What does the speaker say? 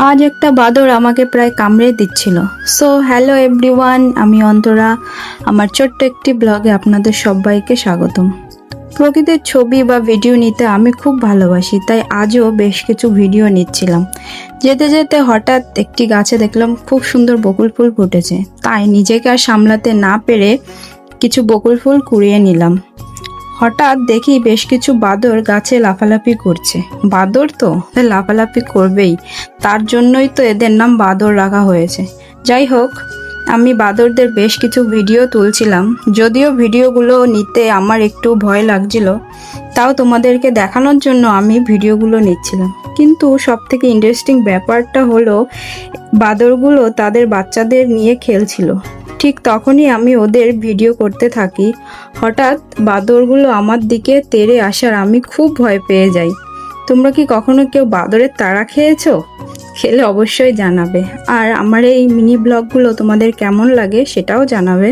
আজ একটা বাদর আমাকে প্রায় কামড়ে দিচ্ছিল। সো হ্যালো এভরিওয়ান, আমি অন্তরা। আমার ছোট্ট একটি ব্লগে আপনাদের সবাইকে স্বাগতম। প্রকৃতির ছবি বা ভিডিও নিতে আমি খুব ভালোবাসি, তাই আজও বেশ কিছু ভিডিও নিচ্ছিলাম। যেতে যেতে হঠাৎ একটি গাছে দেখলাম খুব সুন্দর বকুল ফুল ফুটেছে, তাই নিজেকে আর সামলাতে না পেরে কিছু বকুল ফুল কুড়িয়ে নিলাম। হঠাৎ দেখি বেশ কিছু বাদর গাছে লাফালাফি করছে। বাদর তো লাফালাফি করবেই, তার জন্যই তো এদের নাম বাদর রাখা হয়েছে। যাই হোক, আমি বাদরদের বেশ কিছু ভিডিও তুলছিলাম। যদিও ভিডিওগুলো নিতে আমার একটু ভয় লাগছিল, তাও তোমাদেরকে দেখানোর জন্য আমি ভিডিওগুলো নিচ্ছিলাম। কিন্তু সবথেকে ইন্টারেস্টিং ব্যাপারটা হলো বাদরগুলো তাদের বাচ্চাদের নিয়ে খেলছিল। ঠিক তখনই আমি ওদের ভিডিও করতে থাকি। হঠাৎ বাদরগুলো আমার দিকে তেড়ে আসার আমি খুব ভয় পেয়ে যাই। তোমরা কি কখনো কেউ বাদরের তাড়া খেয়েছো? খেলে অবশ্যই জানাবে। আর আমার এই মিনি ব্লগগুলো তোমাদের কেমন লাগে সেটাও জানাবে।